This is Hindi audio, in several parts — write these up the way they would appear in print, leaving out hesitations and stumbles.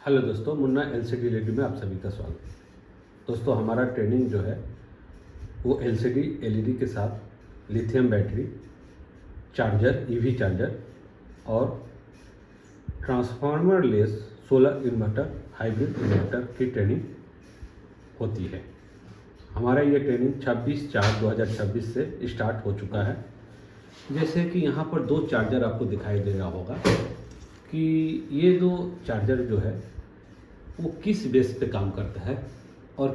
हेलो दोस्तों, मुन्ना एलसीडी एलईडी में आप सभी का स्वागत। दोस्तों, हमारा ट्रेनिंग जो है वो एलसीडी एलईडी के साथ lithium battery, charger, EV charger और transformerless solar inverter, hybrid inverter की ट्रेनिंग होती है। हमारा ये ट्रेनिंग 26/4/2026 से स्टार्ट हो चुका है। जैसे कि यहाँ पर दो चार्जर आपको दिखाई दे रहा होगा कि ये दो चार्जर जो है वो किस बेस पे काम करता है और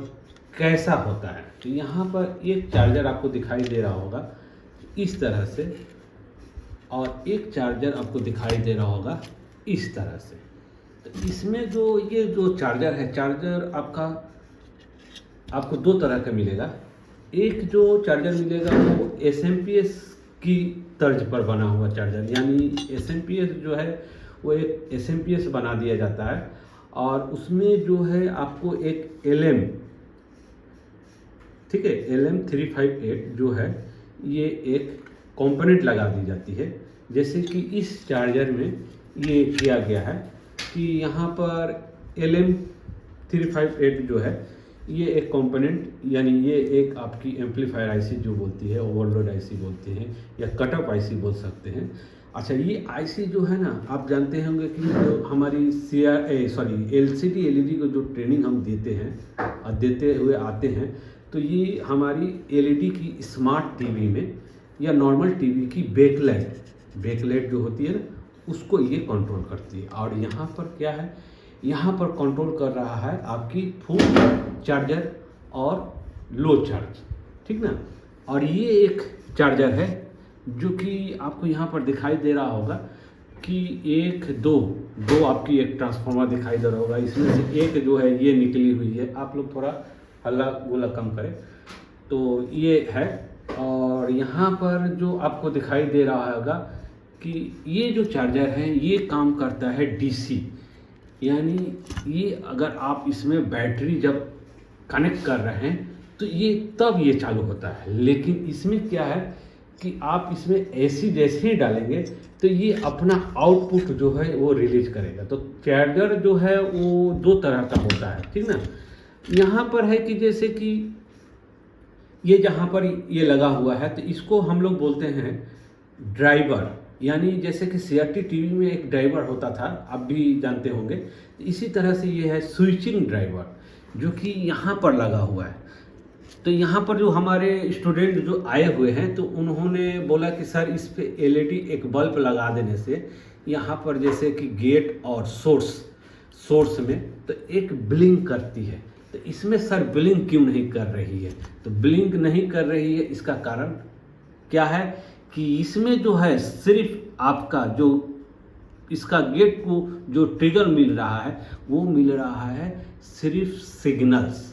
कैसा होता है। तो यहाँ पर एक चार्जर आपको दिखाई दे रहा होगा इस तरह से और एक चार्जर आपको दिखाई दे रहा होगा इस तरह से। तो इसमें जो ये जो चार्जर है, चार्जर आपको दो तरह का मिलेगा। एक जो चार्जर मिलेगा वो एसएमपीएस की तर्ज पर बना हुआ चार्जर, यानी एसएमपीएस जो है वो एक एसएमपीएस बना दिया जाता है और उसमें जो है आपको एक LM, ठीक है, LM358 जो है ये एक कंपोनेंट लगा दी जाती है। जैसे कि इस चार्जर में ये किया गया है कि यहाँ पर LM358 जो है ये एक कंपोनेंट, यानी ये एक आपकी एम्पलीफायर आईसी जो बोलती है, ओवरलोड आईसी बोलते हैं या कटअप आईसी बोल सकते हैं। अच्छा, ये आईसी जो है ना, आप जानते होंगे कि जो हमारी एलसीडी एलईडी को जो ट्रेनिंग हम देते हैं और देते हुए आते हैं, तो ये हमारी एलईडी की स्मार्ट टीवी में या नॉर्मल टीवी की बैकलाइट जो होती है ना, उसको ये कंट्रोल करती है। और यहाँ पर क्या है, यहाँ पर कंट्रोल कर रहा है आपकी फुल चार्जर और लो चार्ज, ठीक ना। और ये एक चार्जर है जो कि आपको यहाँ पर दिखाई दे रहा होगा कि दो आपकी एक ट्रांसफार्मर दिखाई दे रहा होगा। इसमें से एक जो है ये निकली हुई है, आप लोग थोड़ा हल्ला गुल्ला कम करें। तो ये है, और यहाँ पर जो आपको दिखाई दे रहा होगा कि ये जो चार्जर है ये काम करता है डीसी, यानी ये अगर आप इसमें बैटरी जब कनेक्ट कर रहे हैं तो ये तब ये चालू होता है। लेकिन इसमें क्या है कि आप इसमें एसी जैसे ही डालेंगे तो ये अपना आउटपुट जो है वो रिलीज करेगा। तो चार्जर जो है वो दो तरह का होता है, ठीक ना। यहाँ पर है कि जैसे कि ये जहाँ पर ये लगा हुआ है तो इसको हम लोग बोलते हैं ड्राइवर, यानी जैसे कि सीआरटी टीवी में एक ड्राइवर होता था, आप भी जानते होंगे। इसी तरह से ये है स्विचिंग ड्राइवर जो कि यहाँ पर लगा हुआ है। तो यहाँ पर जो हमारे स्टूडेंट जो आए हुए हैं तो उन्होंने बोला कि सर इस पे एलईडी एक बल्ब लगा देने से यहाँ पर जैसे कि गेट और सोर्स में तो एक ब्लिंक करती है, तो इसमें सर ब्लिंक क्यों नहीं कर रही है। तो ब्लिंक नहीं कर रही है, इसका कारण क्या है कि इसमें जो है सिर्फ आपका जो इसका गेट को जो ट्रिगर मिल रहा है वो मिल रहा है सिर्फ सिग्नल्स,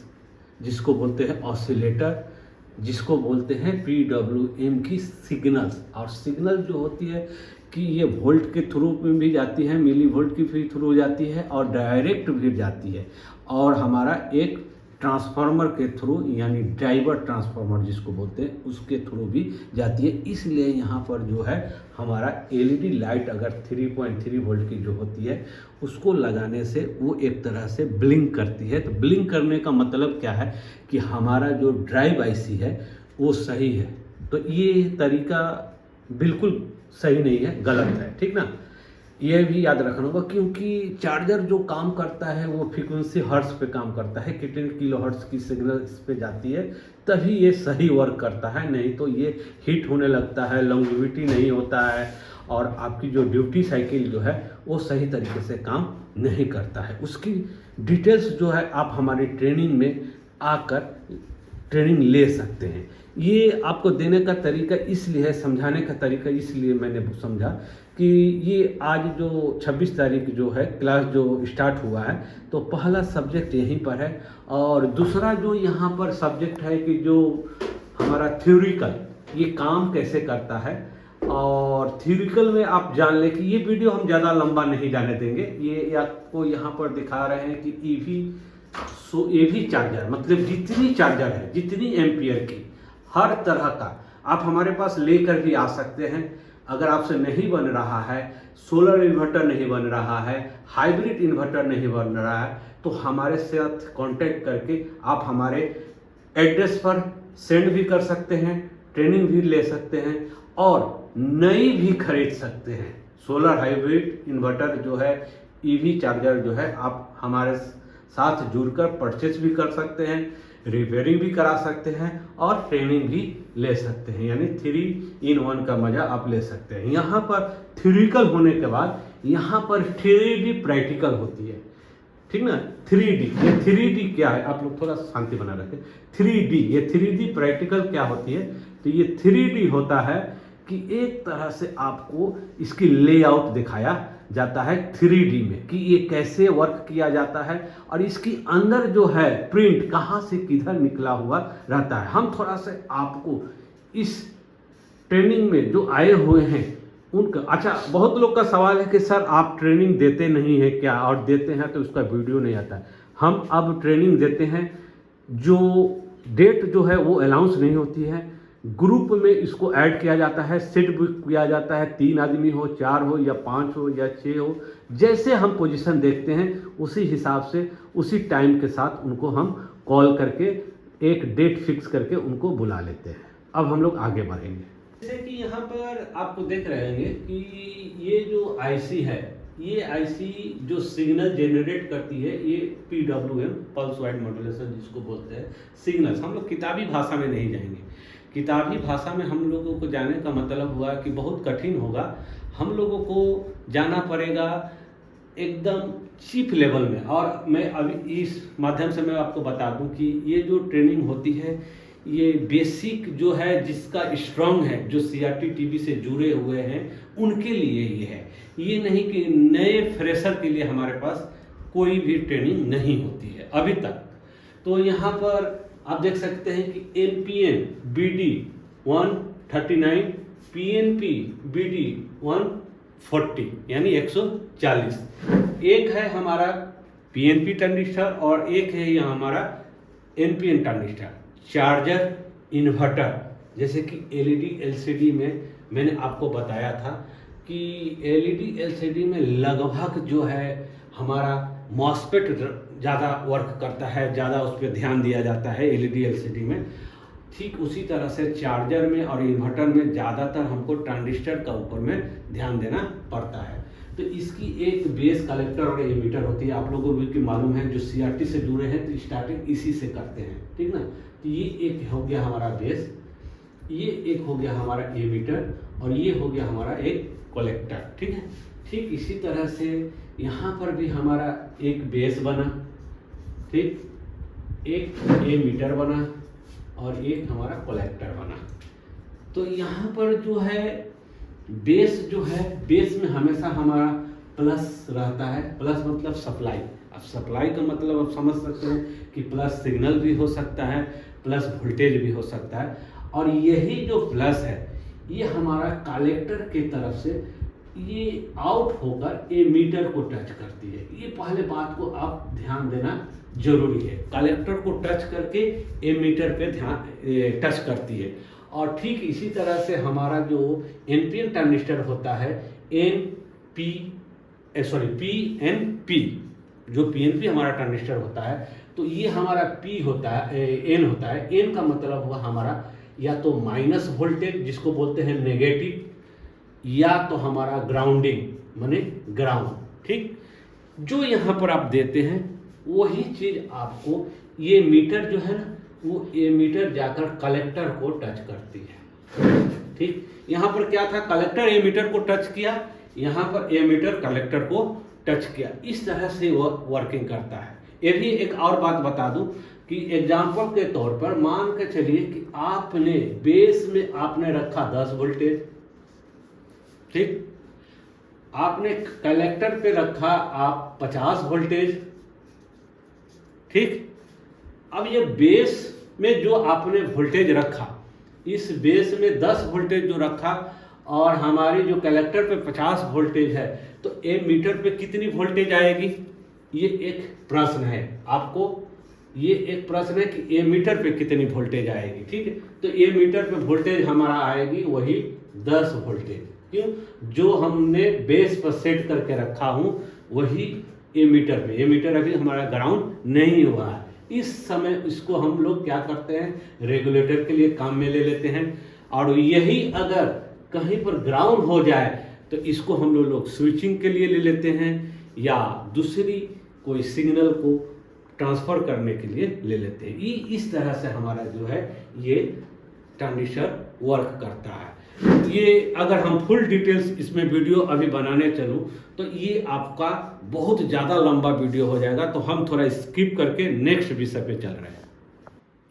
जिसको बोलते हैं ऑसिलेटर, जिसको बोलते हैं PWM की सिग्नल्स। और सिग्नल जो होती है कि ये वोल्ट के थ्रू में भी जाती है, मिली वोल्ट की भी थ्रू जाती है और डायरेक्ट भी जाती है, और हमारा एक ट्रांसफार्मर के थ्रू, यानी ड्राइवर ट्रांसफार्मर जिसको बोलते हैं, उसके थ्रू भी जाती है। इसलिए यहाँ पर जो है हमारा एलईडी लाइट अगर 3.3 वोल्ट की जो होती है उसको लगाने से वो एक तरह से ब्लिंक करती है। तो ब्लिंक करने का मतलब क्या है कि हमारा जो ड्राइव आईसी है वो सही है। तो ये तरीका बिल्कुल सही नहीं है, गलत है, ठीक ना। ये भी याद रखना होगा, क्योंकि चार्जर जो काम करता है वो फ्रीक्वेंसी हर्ट्ज पे काम करता है, कितने किलो हर्ट्ज की सिग्नल इस पे जाती है तभी ये सही वर्क करता है, नहीं तो ये हीट होने लगता है, लॉन्गेविटी नहीं होता है और आपकी जो ड्यूटी साइकिल जो है वो सही तरीके से काम नहीं करता है। उसकी डिटेल्स जो है आप हमारी ट्रेनिंग में आकर ट्रेनिंग ले सकते हैं। ये आपको देने का तरीका इसलिए है, समझाने का तरीका इसलिए मैंने समझा कि ये आज जो 26 तारीख जो है क्लास जो स्टार्ट हुआ है तो पहला सब्जेक्ट यहीं पर है, और दूसरा जो यहाँ पर सब्जेक्ट है कि जो हमारा थ्योरिकल ये काम कैसे करता है। और थ्योरिकल में आप जान लें कि ये वीडियो हम ज़्यादा लंबा नहीं जाने देंगे। ये आपको यहाँ पर दिखा रहे हैं कि ईवी चार्जर, मतलब जितनी चार्जर है, जितनी एम्पियर की, हर तरह का आप हमारे पास लेकर भी आ सकते हैं। अगर आपसे नहीं बन रहा है, सोलर इन्वर्टर नहीं बन रहा है, हाइब्रिड इन्वर्टर नहीं बन रहा है, तो हमारे साथ कांटेक्ट करके आप हमारे एड्रेस पर सेंड भी कर सकते हैं, ट्रेनिंग भी ले सकते हैं और नई भी खरीद सकते हैं। सोलर हाइब्रिड इन्वर्टर जो है, ईवी चार्जर जो है, आप हमारे साथ जुड़कर परचेज भी कर सकते हैं, रिपेयरिंग भी करा सकते हैं और ट्रेनिंग भी ले सकते हैं। यानी 3 in 1 का मज़ा आप ले सकते हैं। यहाँ पर थ्योरिकल होने के बाद यहाँ पर 3D प्रैक्टिकल होती है, ठीक ना। 3D, ये 3D क्या है, आप लोग थोड़ा शांति बना रखें। 3D, ये 3D प्रैक्टिकल क्या होती है, तो ये 3D होता है कि एक तरह से आपको इसकी लेआउट दिखाया जाता है 3D में कि ये कैसे वर्क किया जाता है और इसकी अंदर जो है प्रिंट कहाँ से किधर निकला हुआ रहता है। हम थोड़ा सा आपको इस ट्रेनिंग में जो आए हुए हैं उनका, अच्छा बहुत लोग का सवाल है कि सर आप ट्रेनिंग देते नहीं हैं क्या, और देते हैं तो उसका वीडियो नहीं आता है। हम अब ट्रेनिंग देते हैं, जो डेट जो है वो अनाउंस नहीं होती है, ग्रुप में इसको ऐड किया जाता है, सेट बुक किया जाता है, 3 आदमी हो, 4 हो या 5 हो या 6 हो, जैसे हम पोजीशन देखते हैं उसी हिसाब से उसी टाइम के साथ उनको हम कॉल करके एक डेट फिक्स करके उनको बुला लेते हैं। अब हम लोग आगे बढ़ेंगे। जैसे कि यहाँ पर आपको देख रहे हैं कि ये जो आईसी है, ये आईसी जो सिग्नल जनरेट करती है, ये PWM पल्स वाइड मॉड्यूलेशन जिसको बोलते हैं सिग्नल्स। हम लोग किताबी भाषा में नहीं जाएंगे, किताबी भाषा में हम लोगों को जाने का मतलब हुआ कि बहुत कठिन होगा, हम लोगों को जाना पड़ेगा एकदम चीप लेवल में। और मैं अभी इस माध्यम से मैं आपको बता दूं कि ये जो ट्रेनिंग होती है, ये बेसिक जो है जिसका स्ट्रांग है, जो CRT TV से जुड़े हुए हैं उनके लिए ये है। ये नहीं कि नए फ्रेशर के लिए हमारे पास कोई भी ट्रेनिंग नहीं होती है अभी तक। तो यहाँ पर आप देख सकते हैं कि NPN BD 139, PNP BD 140 यानी 140। एक है हमारा PNP ट्रांजिस्टर और एक है यहाँ हमारा NPN ट्रांजिस्टर। चार्जर इन्वर्टर, जैसे कि LED LCD में मैंने आपको बताया था कि LED LCD में लगभग जो है हमारा मॉसफेट ज़्यादा वर्क करता है, ज़्यादा उस पर ध्यान दिया जाता है LED LCD में। ठीक उसी तरह से चार्जर में और इन्वर्टर में ज़्यादातर हमको ट्रांजिस्टर का ऊपर में ध्यान देना पड़ता है। तो इसकी एक बेस कलेक्टर और एमीटर होती है, आप लोगों को भी मालूम है, जो CRT से जुड़े हैं तो स्टार्टिंग इसी से करते हैं, ठीक ना। तो ये एक हो गया हमारा बेस, ये एक हो गया हमारा एमीटर और ये हो गया हमारा एक कलेक्टर, ठीक है। ठीक इसी तरह से यहाँ पर भी हमारा एक बेस बना, ठीक, एक एमीटर बना और एक हमारा कलेक्टर बना। तो यहाँ पर जो है बेस जो है, बेस में हमेशा हमारा प्लस रहता है। प्लस मतलब सप्लाई। अब सप्लाई का मतलब आप समझ सकते हैं कि प्लस सिग्नल भी हो सकता है, प्लस वोल्टेज भी हो सकता है। और यही जो प्लस है ये हमारा कलेक्टर की तरफ से ये आउट होकर एमीटर को टच करती है। ये पहले बात को आप ध्यान देना जरूरी है, कलेक्टर को टच करके एमीटर पे ध्यान टच करती है। और ठीक इसी तरह से हमारा जो NPN ट्रांजिस्टर होता है, PNP, जो PNP हमारा ट्रांजिस्टर होता है, तो ये हमारा P होता है, N होता है। N का मतलब हुआ हमारा या तो माइनस वोल्टेज जिसको बोलते हैं नेगेटिव, या तो हमारा ग्राउंडिंग माने ग्राउंड, ठीक। जो यहाँ पर आप देते हैं वही चीज़ आपको ये मीटर जो है ना, वो ये मीटर जाकर कलेक्टर को टच करती है, ठीक। यहाँ पर क्या था, कलेक्टर एमीटर को टच किया, यहाँ पर एमीटर कलेक्टर को टच किया। इस तरह से वो वर्किंग करता है। ये भी एक और बात बता दूं कि एग्जाम्पल के तौर पर मान के चलिए कि आपने बेस में आपने रखा 10 वोल्टेज, ठीक, आपने कलेक्टर पे रखा आप 50 वोल्टेज, ठीक। अब ये बेस में जो आपने वोल्टेज रखा, इस बेस में 10 वोल्टेज जो रखा और हमारी जो कलेक्टर पे 50 वोल्टेज है, तो एमीटर पे कितनी वोल्टेज आएगी, ये एक प्रश्न है आपको। ये एक प्रश्न है कि एमीटर पे कितनी वोल्टेज आएगी, ठीक है। तो एमीटर पे वोल्टेज हमारा आएगी वही 10 वोल्टेज, क्यों? जो हमने बेस पर सेट करके रखा हूँ वही एमीटर पे, एमीटर अभी हमारा ग्राउंड नहीं हुआ है। इस समय इसको हम लोग क्या करते हैं, रेगुलेटर के लिए काम में ले लेते हैं। और यही अगर कहीं पर ग्राउंड हो जाए तो इसको हम लोग स्विचिंग के लिए ले लेते हैं या दूसरी कोई सिग्नल को ट्रांसफर करने के लिए ले लेते हैं। ये इस तरह से हमारा जो है ये ट्रांजिस्टर वर्क करता है। ये अगर हम फुल डिटेल्स इसमें वीडियो अभी बनाने चलूँ तो ये आपका बहुत ज़्यादा लंबा वीडियो हो जाएगा, तो हम थोड़ा स्किप करके नेक्स्ट विषय पे चल रहे हैं।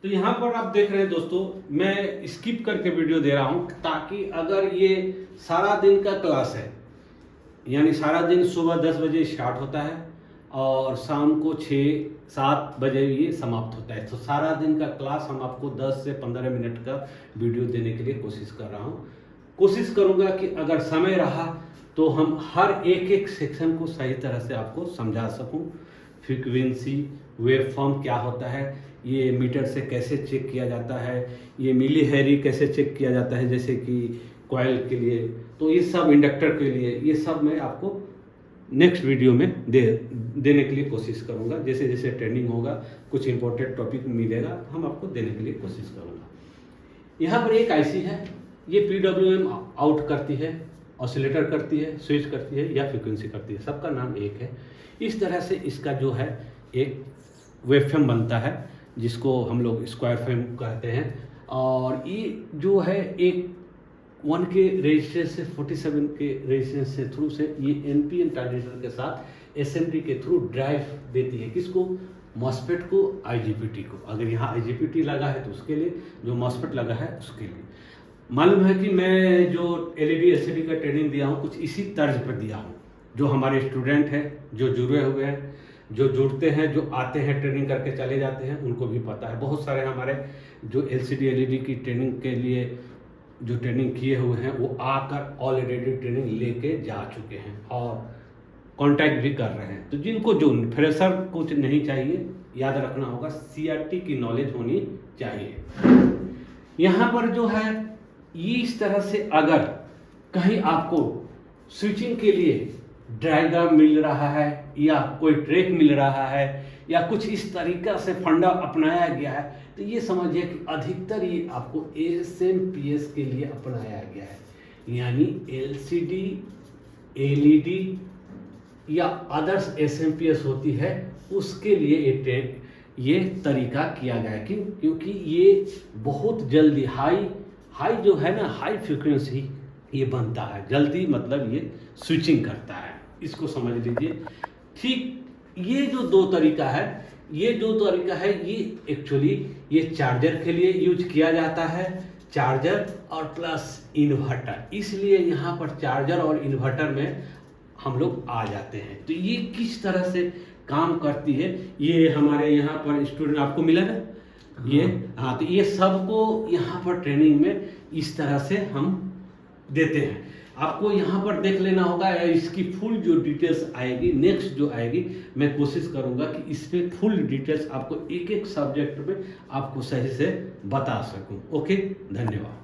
तो यहाँ पर आप देख रहे हैं दोस्तों, मैं स्किप करके वीडियो दे रहा हूँ ताकि अगर ये सारा दिन का क्लास है, यानी सारा दिन सुबह 10 बजे स्टार्ट होता है और शाम को 6-7 बजे ये समाप्त होता है, तो सारा दिन का क्लास हम आपको 10 से 15 मिनट का वीडियो देने के लिए कोशिश कर रहा हूँ। कोशिश करूँगा कि अगर समय रहा तो हम हर एक सेक्शन को सही तरह से आपको समझा सकूँ। फ्रीक्वेंसी, वेवफॉर्म क्या होता है, ये मीटर से कैसे चेक किया जाता है, ये मिली हेनरी कैसे चेक किया जाता है जैसे कि कॉइल के लिए, तो ये सब इंडक्टर के लिए, ये सब मैं आपको नेक्स्ट वीडियो में देने के लिए कोशिश करूंगा। जैसे जैसे ट्रेनिंग होगा, कुछ इंपॉर्टेंट टॉपिक मिलेगा, हम आपको देने के लिए कोशिश करूंगा। यहाँ पर एक आईसी है, ये PWM आउट करती है, ऑसिलेटर करती है, स्विच करती है या फ्रीक्वेंसी करती है, सबका नाम एक है। इस तरह से इसका जो है एक वेवफॉर्म बनता है जिसको हम लोग स्क्वायर फ्रेम कहते हैं। और ये जो है एक 1 के रेजिस्टेंस से 47 के रेजिस्टेंस से थ्रू से ये NPN ट्रांजिस्टर के साथ SMD के थ्रू ड्राइव देती है। किसको? मॉस्फेट को, IGBT को। अगर यहाँ IGBT लगा है तो उसके लिए, जो मॉस्फेट लगा है उसके लिए। मालूम है कि मैं जो LED LCD का ट्रेनिंग दिया हूँ कुछ इसी तर्ज पर दिया हूँ। जो हमारे स्टूडेंट हैं, जो जुड़े हुए हैं, जो जुड़ते हैं, जो आते हैं ट्रेनिंग करके चले जाते हैं, उनको भी पता है। बहुत सारे हमारे जो LCD LED की ट्रेनिंग के लिए जो ट्रेनिंग किए हुए हैं वो आकर ऑलरेडी ट्रेनिंग लेके जा चुके हैं और कांटेक्ट भी कर रहे हैं। तो जिनको जो फ्रेशर कुछ नहीं चाहिए, याद रखना होगा CRT की नॉलेज होनी चाहिए। यहाँ पर जो है ये इस तरह से अगर कहीं आपको स्विचिंग के लिए डायग्राम मिल रहा है या कोई ट्रैक मिल रहा है या कुछ इस तरीका से फंडा अपनाया गया है तो ये समझिए कि अधिकतर ये आपको SMPS के लिए अपनाया गया है। यानी LCD, LED या अदर्स SMPS होती है उसके लिए ये तरीका किया गया है। क्यों? क्योंकि ये बहुत जल्दी हाई जो है ना, हाई फ्रीक्वेंसी ये बनता है जल्दी, मतलब ये स्विचिंग करता है। इसको समझ लीजिए। ठीक ये जो दो तरीका है, ये एक्चुअली ये चार्जर के लिए यूज किया जाता है, चार्जर और प्लस इन्वर्टर। इसलिए यहाँ पर चार्जर और इन्वर्टर में हम लोग आ जाते हैं। तो ये किस तरह से काम करती है, ये हमारे यहाँ पर स्टूडेंट आपको मिला ना, ये हाँ, तो ये सबको यहाँ पर ट्रेनिंग में इस तरह से हम देते हैं। आपको यहाँ पर देख लेना होगा, इसकी फुल जो डिटेल्स आएगी नेक्स्ट जो आएगी, मैं कोशिश करूँगा कि इस पर फुल डिटेल्स आपको एक सब्जेक्ट में आपको सही से बता सकूँ। ओके, धन्यवाद।